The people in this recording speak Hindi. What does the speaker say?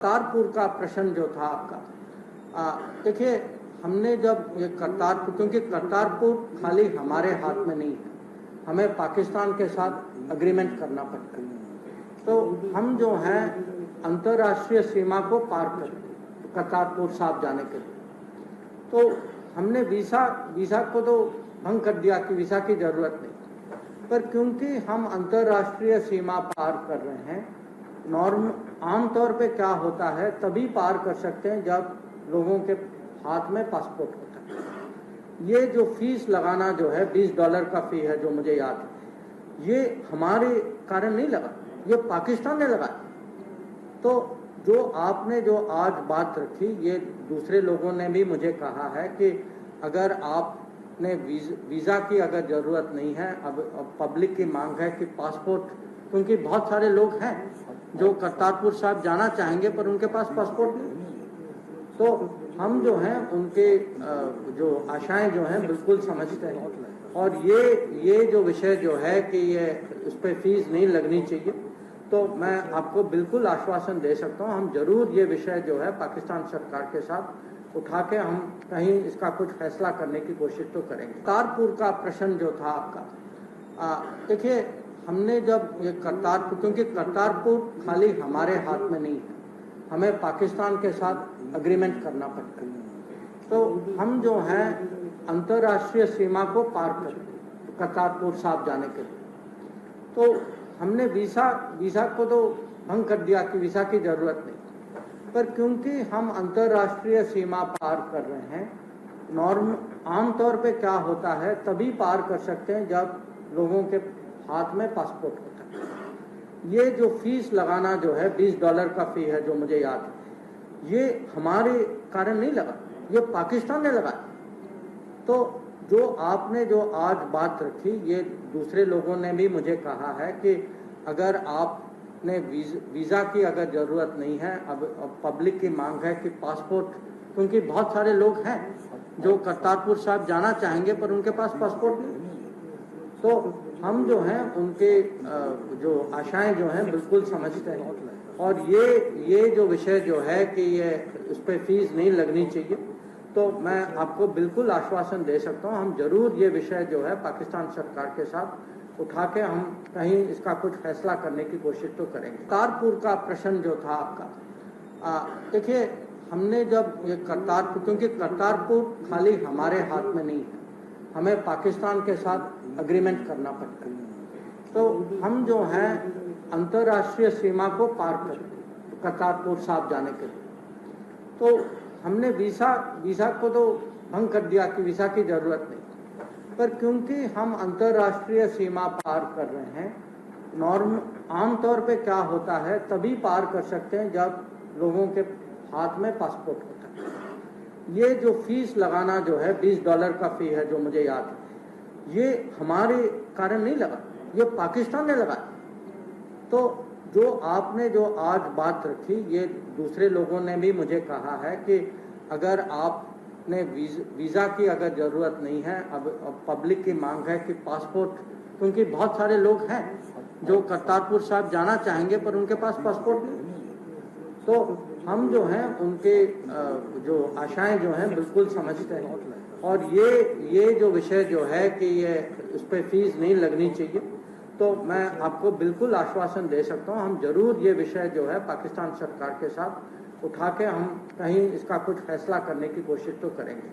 करतारपुर का प्रश्न जो था आपका, देखिए हमने जब ये करतारपुर, क्योंकि करतारपुर खाली हमारे हाथ में नहीं है, हमें पाकिस्तान के साथ अग्रीमेंट करना पड़ता है। तो हम जो हैं अंतर्राष्ट्रीय सीमा को पार करते करतारपुर साहब जाने के लिए, तो हमने वीज़ा को तो भंग कर दिया कि वीज़ा की ज़रूरत नहीं, पर क्योंकि हम अंतर्राष्ट्रीय सीमा पार कर रहे हैं, नॉर्म आमतौर पे क्या होता है, तभी पार कर सकते हैं जब लोगों के हाथ में पासपोर्ट होता है। ये जो फीस लगाना जो है $20 का फी है, जो मुझे याद है, ये हमारे कारण नहीं लगा, ये पाकिस्तान ने लगाया। तो जो आपने जो आज बात रखी, ये दूसरे लोगों ने भी मुझे कहा है कि अगर आपने वीज़ा की अगर ज़रूरत नहीं है, अब पब्लिक की मांग है कि पासपोर्ट, क्योंकि बहुत सारे लोग हैं जो करतारपुर साहब जाना चाहेंगे पर उनके पास पासपोर्ट नहीं, तो हम जो हैं उनके जो आशाएं जो हैं बिल्कुल समझते हैं। और ये जो विषय जो है कि ये उस पर फीस नहीं लगनी चाहिए, तो मैं आपको बिल्कुल आश्वासन दे सकता हूँ, हम जरूर ये विषय जो है पाकिस्तान सरकार के साथ उठा के हम कहीं इसका कुछ फैसला करने की कोशिश तो करेंगे। करतारपुर का प्रश्न जो था आपका, देखिए हमने जब ये करतारपुर, क्योंकि करतारपुर खाली हमारे हाथ में नहीं है, हमें पाकिस्तान के साथ अग्रीमेंट करना पड़ता है। तो हम जो हैं अंतर्राष्ट्रीय सीमा को पार करते करतारपुर साहब जाने के लिए, तो हमने वीज़ा को तो भंग कर दिया कि वीज़ा की ज़रूरत नहीं, पर क्योंकि हम अंतर्राष्ट्रीय सीमा पार कर रहे हैं, नॉर्म आमतौर पे क्या होता है, तभी पार कर सकते हैं जब लोगों के हाथ में पासपोर्ट होता है। ये जो फीस लगाना जो है $20 का फी है, जो मुझे याद है, ये हमारे कारण नहीं लगा, ये पाकिस्तान ने लगाया। तो जो आपने जो आज बात रखी, ये दूसरे लोगों ने भी मुझे कहा है कि अगर आपने वीज़ा की अगर ज़रूरत नहीं है, अब पब्लिक की मांग है कि पासपोर्ट, क्योंकि बहुत सारे लोग हैं जो करतारपुर साहब जाना चाहेंगे पर उनके पास पासपोर्ट नहीं, तो हम जो हैं उनके जो आशाएं जो हैं बिल्कुल समझते हैं। और ये जो विषय जो है कि ये उस पर फीस नहीं लगनी चाहिए, तो मैं आपको बिल्कुल आश्वासन दे सकता हूँ, हम जरूर ये विषय जो है पाकिस्तान सरकार के साथ उठा के हम कहीं इसका कुछ फैसला करने की कोशिश तो करेंगे। करतारपुर का प्रश्न जो था आपका, देखिए हमने जब ये करतारपुर, क्योंकि करतारपुर खाली हमारे हाथ में नहीं है, हमें पाकिस्तान के साथ अग्रीमेंट करना पड़ता है। तो हम जो हैं अंतर्राष्ट्रीय सीमा को पार करते करतारपुर साहब जाने के लिए, तो हमने वीज़ा को तो भंग कर दिया कि वीज़ा की ज़रूरत नहीं, पर क्योंकि हम अंतर्राष्ट्रीय सीमा पार कर रहे हैं, नॉर्म आमतौर पे क्या होता है, तभी पार कर सकते हैं जब लोगों के हाथ में पासपोर्ट होता है। ये जो फीस लगाना जो है $20 का फी है, जो मुझे याद है, ये हमारे कारण नहीं लगा, ये पाकिस्तान ने लगाया। तो जो आपने जो आज बात रखी, ये दूसरे लोगों ने भी मुझे कहा है कि अगर आपने वीज़ा की अगर ज़रूरत नहीं है, अब पब्लिक की मांग है कि पासपोर्ट, क्योंकि बहुत सारे लोग हैं जो करतारपुर साहब जाना चाहेंगे पर उनके पास पासपोर्ट नहीं, तो हम जो हैं उनके जो आशाएं जो हैं बिल्कुल समझते हैं। और ये जो विषय जो है कि ये उस पर फीस नहीं लगनी चाहिए, तो मैं आपको बिल्कुल आश्वासन दे सकता हूँ, हम जरूर ये विषय जो है पाकिस्तान सरकार के साथ उठा के हम कहीं इसका कुछ फैसला करने की कोशिश तो करेंगे।